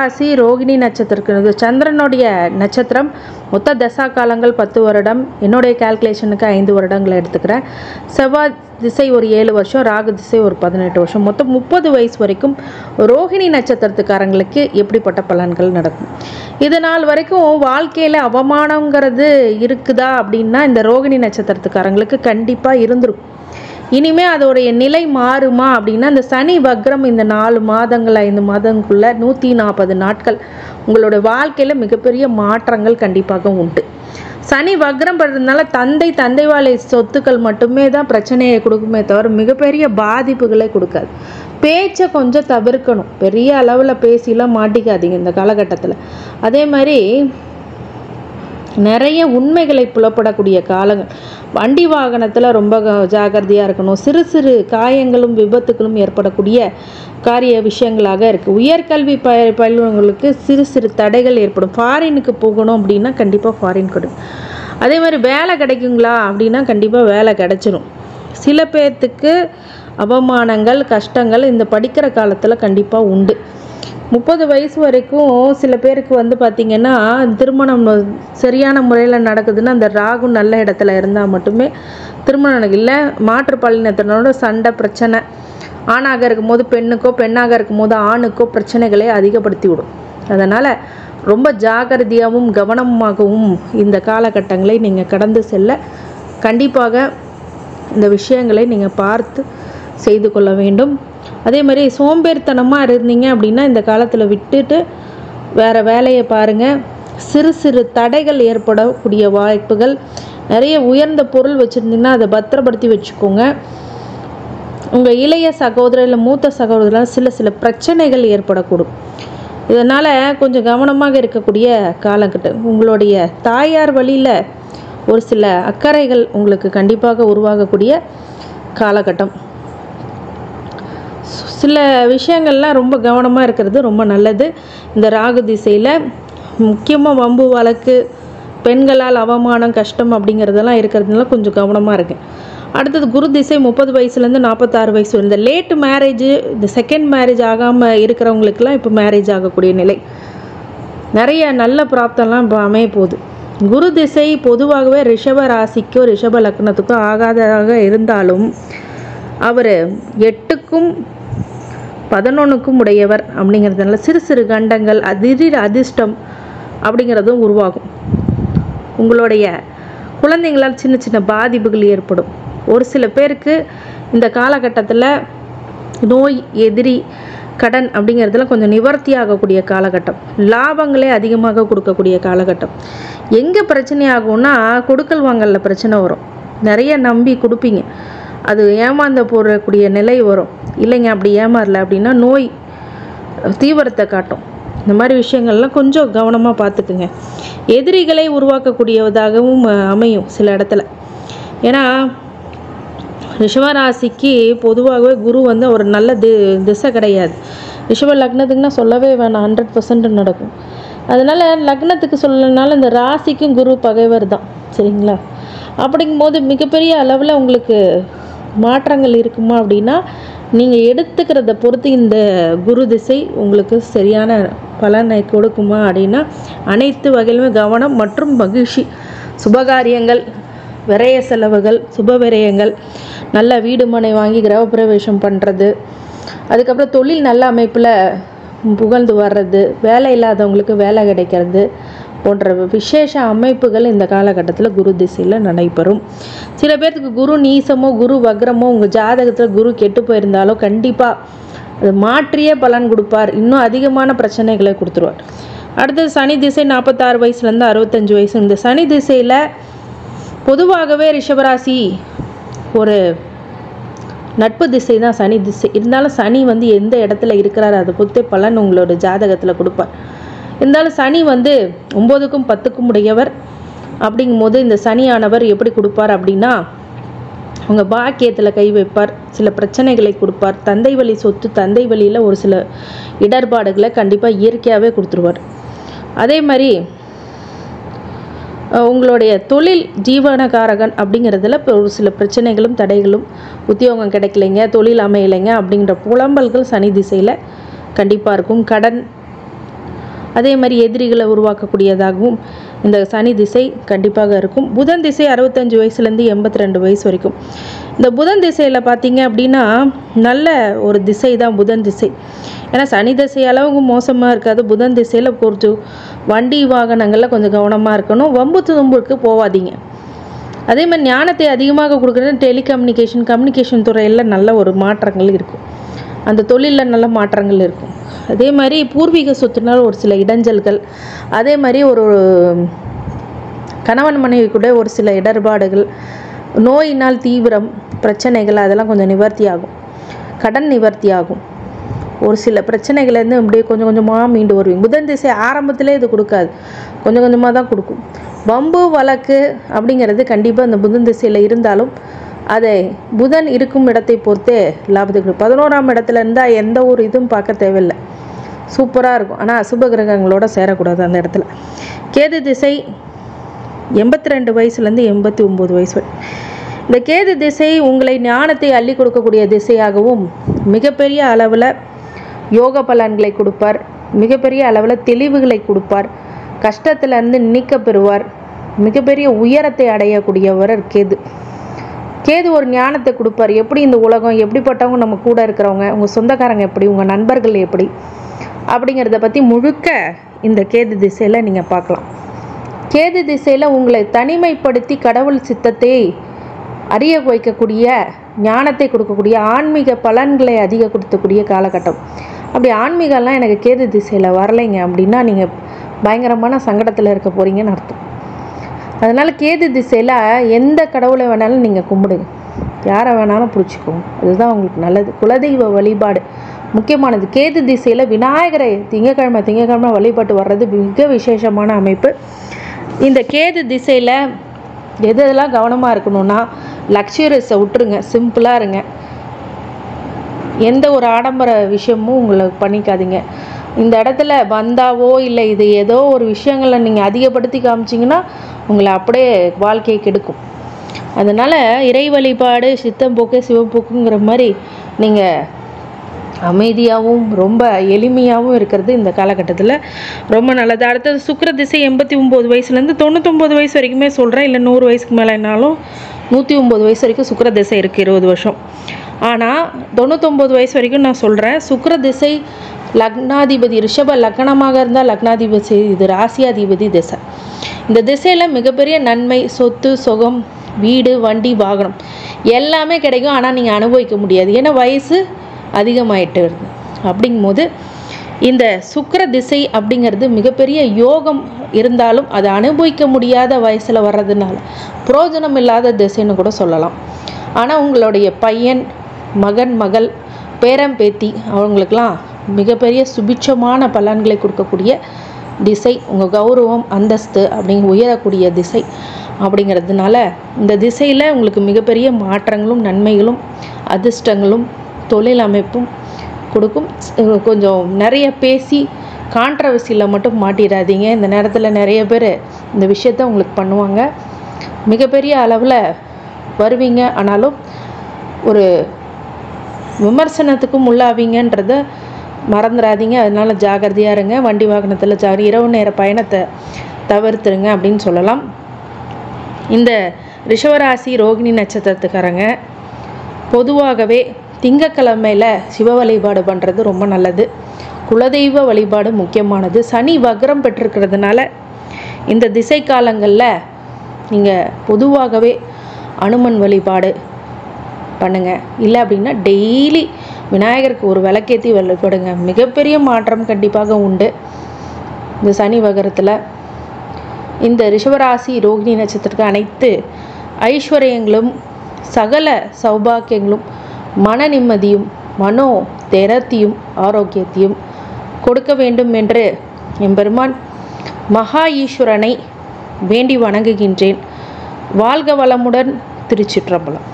ரிஷபராசி ரோகிணி நட்சத்திரத்துக்கு சந்திரனுடைய நட்சத்திரம். மொத்த தசா காலங்கள் 10 வருடம். என்னுடைய கால்குலேஷனுக்கு 5 வருடங்களை எடுத்துக்கிறேன். செவ்வாய் திசை ஒரு 7 வருஷம், ராகு திசை ஒரு 18 வருஷம், மொத்தம் 30 வயசு வரைக்கும் ரோகிணி நட்சத்திரத்துக்காரங்களுக்கு எப்படிப்பட்ட பலன்கள் நடக்கும். இது நாள் வரைக்கும் வாழ்க்கையில் அவமானங்கிறது இருக்குதா அப்படின்னா இந்த ரோகிணி நட்சத்திரத்துக்காரங்களுக்கு கண்டிப்பாக இருந்திருக்கும். இனிமேல் அதோடைய நிலை மாறுமா அப்படின்னா இந்த சனி வக்ரம் இந்த 4 மாதங்கள் 5 மாதங்களுக்குள்ள 140 நாட்கள் உங்களோட வாழ்க்கையில் மிகப்பெரிய மாற்றங்கள் கண்டிப்பாக உண்டு. சனி வக்ரம் படுறதுனால தந்தை வாழை சொத்துக்கள் மட்டுமே தான் பிரச்சனையை கொடுக்குமே தவிர மிகப்பெரிய பாதிப்புகளை கொடுக்காது. பேச்சை கொஞ்சம் தவிர்க்கணும். பெரிய அளவில் பேசிலாம் மாட்டிக்காதீங்க இந்த காலகட்டத்தில். அதே மாதிரி நிறைய உண்மைகளை புலப்படக்கூடிய காலங்கள். வண்டி வாகனத்தில் ரொம்ப ஜாக்கிரதையாக இருக்கணும். சிறு சிறு காயங்களும் விபத்துகளும் ஏற்படக்கூடிய காரிய விஷயங்களாக இருக்குது. உயர்கல்வி பயில்வங்களுக்கு சிறு சிறு தடைகள் ஏற்படும். ஃபாரினுக்கு போகணும் அப்படின்னா கண்டிப்பாக ஃபாரின் கொடுக்கும். அதே மாதிரி வேலை கிடைக்குங்களா அப்படின்னா கண்டிப்பாக வேலை கிடைச்சிடும். சில பேர்த்துக்கு அவமானங்கள் கஷ்டங்கள் இந்த படிக்கிற காலத்தில் கண்டிப்பாக உண்டு. 30 வயசு வரைக்கும் சில பேருக்கு வந்து பார்த்திங்கன்னா திருமணம் சரியான முறையில் நடக்குதுன்னா அந்த ராகு நல்ல இடத்துல இருந்தால் மட்டுமே திருமணம். இல்லை மாற்றுப்பாலினத்தினரோட சண்டை பிரச்சனை, ஆணாக இருக்கும்போது பெண்ணுக்கோ பெண்ணாக இருக்கும்போது ஆணுக்கோ பிரச்சனைகளை அதிகப்படுத்தி விடும். அதனால் ரொம்ப ஜாக்கிரதையாகவும் கவனமாகவும் இந்த காலகட்டங்களை நீங்கள் கடந்து செல்ல கண்டிப்பாக இந்த விஷயங்களை நீங்கள் பார்த்து செய்து கொள்ள வேண்டும். அதே மாதிரி சோம்பேறித்தனமாக இருந்தீங்க அப்படின்னா இந்த காலத்தில் விட்டுட்டு வேறு வேலையை பாருங்கள். சிறு சிறு தடைகள் ஏற்படக்கூடிய வாய்ப்புகள் நிறைய. உயர்ந்த பொருள் வச்சுருந்தீங்கன்னா அதை பத்திரப்படுத்தி வச்சுக்கோங்க. உங்கள் இளைய சகோதரர் இல்லை மூத்த சகோதரர் சில பிரச்சனைகள் ஏற்படக்கூடும். இதனால் கொஞ்சம் கவனமாக இருக்கக்கூடிய காலகட்டம். உங்களுடைய தாயார் வழியில் ஒரு சில அக்கறைகள் உங்களுக்கு கண்டிப்பாக உருவாகக்கூடிய காலகட்டம். சில விஷயங்கள்லாம் ரொம்ப கவனமாக இருக்கிறது ரொம்ப நல்லது. இந்த ராகு திசையில் முக்கியமாக வம்பு வழக்கு, பெண்களால் அவமானம் கஷ்டம் அப்படிங்கிறதெல்லாம் இருக்கிறதுனால கொஞ்சம் கவனமாக இருக்கு. அடுத்தது குரு திசை 30 வயசுலேருந்து 46 வயசு. இந்த லேட் மேரேஜ், இந்த செகண்ட் மேரேஜ் ஆகாமல் இருக்கிறவங்களுக்கெல்லாம் இப்போ மேரேஜ் ஆகக்கூடிய நிலை. நிறைய நல்ல பிராப்தம்லாம் இப்போ அமைய போகுது. குரு திசை பொதுவாகவே ரிஷப ராசிக்கோ ரிஷப லக்னத்துக்கோ ஆகாததாக இருந்தாலும் அவர் 8க்கும் 11க்கும் உடையவர் அப்படிங்கிறதுனால சிறு சிறு கண்டங்கள் திடீர் அதிர்ஷ்டம் அப்படிங்கிறதும் உருவாகும். உங்களுடைய குழந்தைங்களால் சின்ன சின்ன பாதிப்புகள் ஏற்படும். ஒரு சில பேருக்கு இந்த காலகட்டத்தில் நோய் எதிரி கடன் அப்படிங்கிறதுல கொஞ்சம் நிவர்த்தி ஆகக்கூடிய காலகட்டம். லாபங்களே அதிகமாக கொடுக்கக்கூடிய காலகட்டம். எங்கே பிரச்சனை ஆகும்னா கொடுக்கல் வாங்கலில் பிரச்சனை வரும். நிறைய நம்பி கொடுப்பீங்க, அது ஏமாந்த போடக்கூடிய நிலை வரும். இல்லைங்க அப்படி ஏமாறல அப்படின்னா நோய் தீவிரத்தை காட்டும். இந்த மாதிரி விஷயங்கள்லாம் கொஞ்சம் கவனமாக பார்த்துக்குங்க. எதிரிகளை உருவாக்கக்கூடியதாகவும் அமையும் சில இடத்துல. ஏன்னா ரிஷபராசிக்கு பொதுவாகவே குரு வந்து ஒரு நல்ல திசை கிடையாது. ரிஷப லக்னத்துக்குன்னா சொல்லவே வேணாம், 100% நடக்கும். அதனால் லக்னத்துக்கு சொல்லனால இந்த ராசிக்கும் குரு பகைவர் தான், சரிங்களா? அப்படிங்கும்போது மிகப்பெரிய அளவில் உங்களுக்கு மாற்றங்கள் இருக்குமா அப்படின்னா நீங்கள் எடுத்துக்கிறத பொறுத்து இந்த குரு திசை உங்களுக்கு சரியான பலனை கொடுக்குமா அப்படின்னா அனைத்து வகையிலுமே கவனம் மற்றும் மகிழ்ச்சி, சுபகாரியங்கள், விரய செலவுகள், சுப விரயங்கள், நல்ல வீடு மனை வாங்கி கிரகப்பிரவேசம் பண்ணுறது, அதுக்கப்புறம் தொழில் நல்ல அமைப்பில் புகழ்ந்து வர்றது, வேலை இல்லாதவங்களுக்கு வேலை கிடைக்கிறது போன்ற விசேஷ அமைப்புகள் இந்த காலகட்டத்தில் குரு திசையில் நடைபெறும். சில பேர்த்துக்கு குரு நீசமோ குரு வக்ரமோ உங்கள் ஜாதகத்தில் குரு கெட்டு போயிருந்தாலோ கண்டிப்பாக அது மாற்றியே பலன் கொடுப்பார். இன்னும் அதிகமான பிரச்சனைகளை கொடுத்துருவார். அடுத்தது சனி திசை 46 வயசுலேருந்து 65 வயசு. இந்த சனி திசையில் பொதுவாகவே ரிஷபராசி ஒரு நட்பு திசை தான் சனி திசை. இருந்தாலும் சனி வந்து எந்த இடத்துல இருக்கிறாரு அதை பொறுத்தே பலன் உங்களோட ஜாதகத்தில் கொடுப்பார். இருந்தாலும் சனி வந்து 9க்கும் 10க்கும் உடையவர். அப்படிங்கும்போது இந்த சனியானவர் எப்படி கொடுப்பார் அப்படின்னா உங்கள் பாக்கியத்தில் கை வைப்பார், சில பிரச்சனைகளை கொடுப்பார், தந்தை வழி சொத்து தந்தை வழியில் ஒரு சில இடர்பாடுகளை கண்டிப்பாக இயற்கையாகவே கொடுத்துருவார். அதே மாதிரி உங்களுடைய தொழில் ஜீவனகாரகன் அப்படிங்கிறதுல இப்போ ஒரு சில பிரச்சனைகளும் தடைகளும், உத்தியோகம் கிடைக்கலைங்க, தொழில் அமையலைங்க அப்படிங்கிற புலம்பல்கள் சனி திசையில் கண்டிப்பாக இருக்கும். கடன் அதே மாதிரி எதிரிகளை உருவாக்கக்கூடியதாகவும் இந்த சனி திசை கண்டிப்பாக இருக்கும். புதன் திசை 65 வயசுலேருந்து 82 வயசு வரைக்கும். இந்த புதன் திசையில் பார்த்தீங்க அப்படின்னா நல்ல ஒரு திசை தான் புதன் திசை. ஏன்னா சனி திசை அளவுக்கு மோசமாக இருக்காது. புதன் திசையில் கொஞ்சம் வண்டி வாகனங்களில் கொஞ்சம் கவனமாக இருக்கணும். வம்பு தும்புக்கு போகாதீங்க. அதே மாதிரி ஞானத்தை அதிகமாக கொடுக்குறது கம்யூனிகேஷன் துறையில் நல்ல ஒரு மாற்றங்கள் இருக்கும். அந்த தொழிலில் நல்ல மாற்றங்கள் இருக்கும். அதே மாதிரி பூர்வீக சொத்துனால் ஒரு சில இடைஞ்சல்கள், அதே மாதிரி ஒரு கணவன் மனைவி கூட ஒரு சில இடர்பாடுகள், நோயினால் தீவிரம் பிரச்சனைகள் அதெல்லாம் கொஞ்சம் நிவர்த்தி ஆகும். கடன் நிவர்த்தி ஆகும். ஒரு சில பிரச்சனைகள்லேருந்து அப்படியே கொஞ்சம் கொஞ்சமாக மீண்டு வருவீங்க. புதன் திசை ஆரம்பத்திலே இது கொடுக்காது, கொஞ்சம் கொஞ்சமாக தான் கொடுக்கும். வம்பு வழக்கு அப்படிங்கிறது கண்டிப்பாக இந்த புதன் திசையில் இருந்தாலும் அதை புதன் இருக்கும் இடத்தை பொறுத்தே லாபத்துக்கு 11ஆம் இடத்துல இருந்தால் எந்த ஒரு இதுவும் பார்க்க தேவையில்லை, சூப்பராக இருக்கும். ஆனால் அசுப கிரகங்களோட சேரக்கூடாது அந்த இடத்துல. கேது திசை 82 வயசுலேருந்து 89 வயசு வரை. இந்த கேது திசை உங்களை ஞானத்தை அள்ளி கொடுக்கக்கூடிய திசையாகவும் மிகப்பெரிய அளவில் யோக பலன்களை கொடுப்பார். மிகப்பெரிய அளவில் தெளிவுகளை கொடுப்பார். கஷ்டத்திலிருந்து நீக்க பெறுவார். மிகப்பெரிய உயரத்தை அடையக்கூடியவர் கேது. கேது ஒரு ஞானத்தை கொடுப்பார். எப்படி இந்த உலகம், எப்படிப்பட்டவங்க நம்ம கூட இருக்கிறவங்க, உங்கள் சொந்தக்காரங்க எப்படி, உங்கள் நண்பர்கள் எப்படி அப்படிங்கிறத பற்றி முழுக்க இந்த கேது திசையில் நீங்கள் பார்க்கலாம். கேது திசையில் உங்களை தனிமைப்படுத்தி கடவுள் சித்தத்தை அறிய வைக்கக்கூடிய, ஞானத்தை கொடுக்கக்கூடிய, ஆன்மீக பலன்களை அதிக கொடுக்கக்கூடிய காலகட்டம். அப்படி ஆன்மீகம்லாம் எனக்கு கேது திசையில் வரலைங்க அப்படின்னா நீங்கள் பயங்கரமான சங்கடத்தில் இருக்க போகிறீங்கன்னு அர்த்தம். அதனால் கேது திசையில் எந்த கடவுளை வேணாலும் நீங்கள் கும்பிடுங்க, யாரை வேணாலும் பிடிச்சிக்கோங்க, அதுதான் உங்களுக்கு நல்லது. குலதெய்வ வழிபாடு முக்கியமானது. கேது திசையில் விநாயகரை திங்கக்கிழமை வழிபாட்டு வர்றது மிக விசேஷமான அமைப்பு. இந்த கேது திசையில் எதெல்லாம் கவனமாக இருக்கணும்னா, லக்ஸுரியஸை விட்டுருங்க, சிம்பிளாக இருங்க. எந்த ஒரு ஆடம்பர விஷயமும் உங்களுக்கு பண்ணிக்காதீங்க. இந்த இடத்துல வந்தாவோ இல்லை இது ஏதோ ஒரு விஷயங்களை நீங்கள் அதிகப்படுத்தி காமிச்சிங்கன்னா உங்களை அப்படியே வாழ்க்கையை கெடுக்கும். அதனால் இறை வழிபாடு சித்தம்போக்கு சிவப்போக்குங்கிற மாதிரி நீங்கள் அமைதியாகவும் ரொம்ப எளிமையாகவும் இருக்கிறது இந்த காலகட்டத்தில் ரொம்ப நல்லது. அடுத்தது சுக்கிர திசை 89 வயசுலேருந்து 99 வயசு வரைக்குமே சொல்கிறேன், இல்லை 100 வயசுக்கு மேலேனாலும் 109 வயசு வரைக்கும் சுக்கிர திசை இருக்குது, 20 வருஷம். ஆனால் 99 வயசு வரைக்கும் நான் சொல்கிறேன். சுக்கிர திசை லக்னாதிபதி ரிஷப லக்னமாக இருந்தால் லக்னாதிபதி இது ராசியாதிபதி திசை. இந்த திசையில் மிகப்பெரிய நன்மை, சொத்து சுகம், வீடு வண்டி வாகனம் எல்லாமே கிடைக்கும். ஆனால் நீங்கள் அனுபவிக்க முடியாது, ஏன்னா வயசு அதிகமாயிட்டு வருது. அப்படிங்கும்போது இந்த சுக்கிர திசை அப்படிங்கிறது மிகப்பெரிய யோகம் இருந்தாலும் அதை அனுபவிக்க முடியாத வயசில் வர்றதுனால புரோஜனம் இல்லாத திசைன்னு கூட சொல்லலாம். ஆனால் உங்களுடைய பையன், மகன், மகள், பேரம் பேத்தி அவங்களுக்கெல்லாம் மிகப்பெரிய சுபிட்சமான பலன்களை கொடுக்கக்கூடிய திசை. உங்கள் கௌரவம் அந்தஸ்து அப்படிங்க உயரக்கூடிய திசை அப்படிங்கிறதுனால இந்த திசையில் உங்களுக்கு மிகப்பெரிய மாற்றங்களும் நன்மைகளும் அதிர்ஷ்டங்களும் தொழில் அமைப்பும் கொடுக்கும். கொஞ்சம் நிறைய பேசி கான்ட்ரவர்சியில் மட்டும் மாட்டிடாதீங்க. இந்த நேரத்தில் நிறைய பேர் இந்த விஷயத்த உங்களுக்கு பண்ணுவாங்க. மிகப்பெரிய அளவில் வருவீங்க, ஆனாலும் ஒரு விமர்சனத்துக்கும் உள்ளாவீங்கன்றத மறந்துடாதீங்க. அதனால் ஜாகிரதையாக இருங்க. வண்டி வாகனத்தில் இரவு நேர பயணத்தை தவிர்த்துருங்க அப்படின்னு சொல்லலாம். இந்த ரிஷவராசி ரோகிணி நட்சத்திரத்துக்காரங்க பொதுவாகவே திங்கக்கிழமையில் சிவ வழிபாடு பண்ணுறது ரொம்ப நல்லது. குலதெய்வ வழிபாடு முக்கியமானது. சனி வக்ரம் பெற்றிருக்கிறதுனால இந்த திசை காலங்களில் நீங்கள் பொதுவாகவே அனுமன் வழிபாடு பண்ணுங்கள். இல்லை அப்படின்னா டெய்லி விநாயகருக்கு ஒரு விளக்கேற்றி வழிபடுங்க. மிகப்பெரிய மாற்றம் கண்டிப்பாக உண்டு இந்த சனி வகரத்தில். இந்த ரிஷவராசி ரோகிணி நட்சத்திரத்துக்கு அனைத்து ஐஸ்வர்யங்களும் சகல சௌபாக்கியங்களும் மன நிம்மதியும் மனோ திறத்தையும் ஆரோக்கியத்தையும் கொடுக்க வேண்டும் என்று எம்பெருமான் மகா ஈஸ்வரனை வேண்டி வணங்குகின்றேன். வாழ்க வளமுடன். திருச்சிற்றம்பலம்.